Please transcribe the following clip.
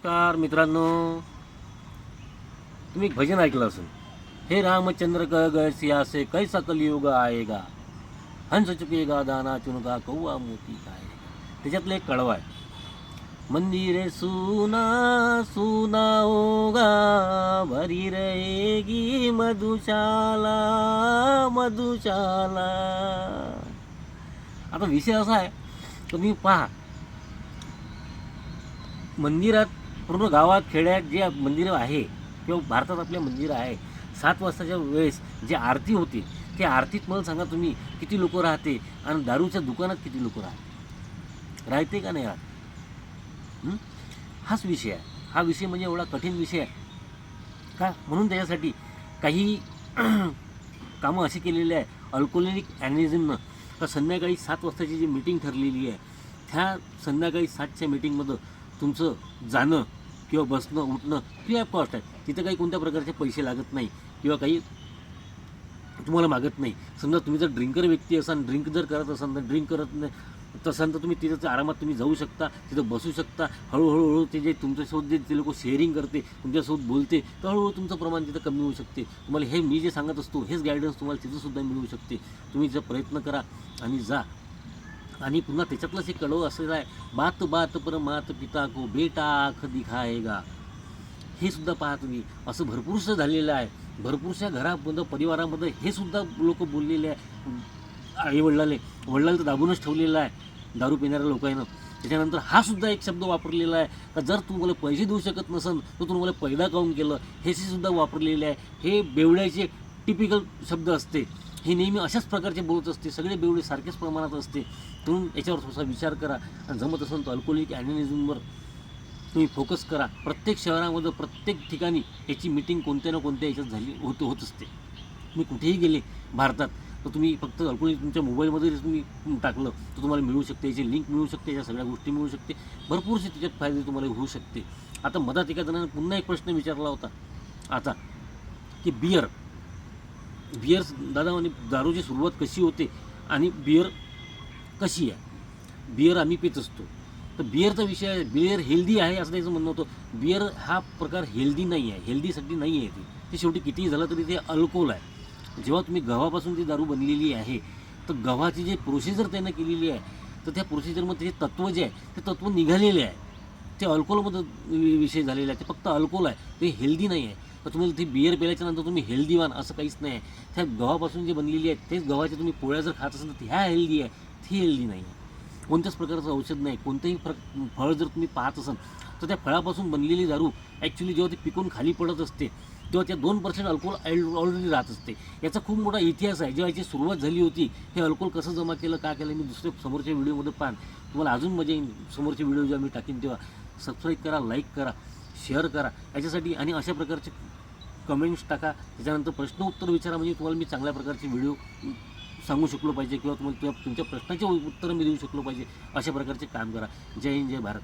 नमस्कार मित्रांनो, तुम्ही एक भजन ऐकलं असेल, हे रामचंद्र कह गए सिया से कैसा कलियुग आएगा, हंस चुकेगा दाना चुनगा कौआ मोती खाएगा. त्याच्यातलं एक कळवा आहे, मंदिरे सुना सुना होगा, भरी रहेगी मधुशाला मधुशाला. आता विषय असा आहे, तुम्ही पहा, मंदिरात पूर्ण गावात खेड्यात जे मंदिरं आहे किंवा भारतात आपल्या मंदिरं आहे, 7 वाजताच्या वेळेस जी आरती होते, त्या आरतीत मला सांगा तुम्ही किती लोक राहते आणि दारूच्या दुकानात किती लोक राहते का नाही राहत? हाच विषय आहे. हा विषय म्हणजे एवढा कठीण विषय आहे का, म्हणून त्याच्यासाठी काही कामं अशी केलेली आहे अल्कोहोलिक ॲनिझमनं. तर संध्याकाळी 7 वाजताची जी मीटिंग ठरलेली आहे, त्या संध्याकाळी 7च्या मीटिंगमध्ये तुमचं जाणं किंवा बसणं उठणं फ्री ऑफ कॉस्ट आहे. तिथं काही कोणत्या प्रकारचे पैसे लागत नाही किंवा काही तुम्हाला मागत नाही. समजा तुम्ही जर ड्रिंकर व्यक्ती असाल, ड्रिंक जर करत असाल तर ड्रिंक करत नाही तसाल तर तुम्ही तिथं आरामात तुम्ही जाऊ शकता, तिथं बसू शकता. हळूहळू ते जे तुमच्यासोबत जे ते लोक शेअरिंग करते, तुमच्यासोबत बोलते, तर हळूहळू तुमचं प्रमाण तिथं कमी होऊ शकते. तुम्हाला हे मी जे सांगत असतो हेच गायडन्स तुम्हाला तिथंसुद्धा मिळू शकते. तुम्ही जर प्रयत्न करा आणि जा. आणि पुन्हा त्याच्यातलंच एक कडवं असलेलं आहे, बात बात पर मात पिता को बेटा आँख दिखाएगा. हे सुद्धा पहा तुम्ही, असं भरपूरसं झालेलं आहे. भरपूरशा घरामध्ये परिवारामध्ये हे सुद्धा लोक बोललेले आहे. आईवडिलांनी वडिलांना तर दाबूनच ठेवलेलं आहे दारू पिणाऱ्या लोकांना. त्याच्यानंतर हा सुद्धा एक शब्द वापरलेला आहे का, जर तू मला पैसे देऊ शकत नसन तर तू मला पैदा काऊन केलं, हे सुद्धा वापरलेले आहे. हे बेवड्याचे टिपिकल शब्द असते. हे नेहमी अशाच प्रकारचे बोलत असते. सगळे बेवडे सारख्याच प्रमाणात असते. म्हणून याच्यावर थोडासा विचार करा आणि जमत असेल तर अल्कोहोलिक ॲनिझमवर तुम्ही फोकस करा. प्रत्येक शहरामध्ये प्रत्येक ठिकाणी याची मीटिंग कोणत्या ना कोणत्या याच्यात झाली होत असते. तुम्ही कुठेही गेले भारतात तर तुम्ही फक्त अल्कोहोलिक तुमच्या मोबाईलमध्ये तुम्ही टाकलं तर तुम्हाला मिळू शकते, याची लिंक मिळू शकते, या सगळ्या गोष्टी मिळू शकते. भरपूरसे त्याच्यात फायदे तुम्हाला होऊ शकते. आता मधात एका जणांनी पुन्हा एक प्रश्न विचारला होता आता की बियर दादा म्हणे दारूची सुरुवात कशी होते आणि बियर कशी आहे. बियर आम्ही पित असतो तर बियरचा विषय आहे, बियर हेल्दी आहे असं त्याचं म्हणणं होतं. बियर हा प्रकार हेल्दी नाही आहे, हेल्दीसाठी नाही आहे. ते शेवटी कितीही झालं तरी ते अल्कोहोल आहे. जेव्हा तुम्ही गव्हापासून ती दारू बनलेली आहे तर गव्हाची जी प्रोसिजर त्यानं केलेली आहे तर त्या प्रोसिजरमध्ये ते तत्त्व जे आहे ते तत्त्व निघालेले आहे. ते अल्कोहोलमध्ये विषय झालेला आहे. ते फक्त अल्कोहोल आहे, ते हेल्दी नाही आहे. तर तुम्हाला ती बियर प्यायल्याच्या नंतर तुम्ही हेल्दी व्हाल असं काहीच नाही आहे. त्या गव्हापासून जे बनलेली आहे तेच गव्हाच्या तुम्ही पोळ्या जर खात असाल तर ह्या हेल्दी आहे, ती हेल्दी नाही आहे. कोणत्याच प्रकारचं औषध नाही. कोणतंही फळ जर तुम्ही पाहत असाल तर त्या फळापासून बनलेली दारू ॲक्च्युली जेव्हा ती पिकून खाली पडत असते तेव्हा त्या 2% अल्कोहोल ऑलरेडी राहत असते. याचा खूप मोठा इतिहास आहे. जेव्हा याची सुरुवात झाली होती, हे अल्कोहोल कसं जमा केलं, का केलं, मी दुसऱ्या समोरच्या व्हिडिओमध्ये पाहान तुम्हाला अजून मजा येईल. समोरचे व्हिडिओ जेव्हा मी टाकीन तेव्हा सबस्क्राईब करा, लाईक करा, शेअर करा याच्यासाठी. आणि अशा प्रकारचे कमेंट्स टाका. त्याच्यानंतर प्रश्न उत्तर विचारा, म्हणजे तुम्हाला मी चांगल्या प्रकारचे व्हिडिओ सांगू शकलो पाहिजे किंवा तुम्हाला तुमच्या प्रश्नाचे उत्तरं मी देऊ शकलो पाहिजे. अशा प्रकारचे काम करा. जय हिंद, जय भारत.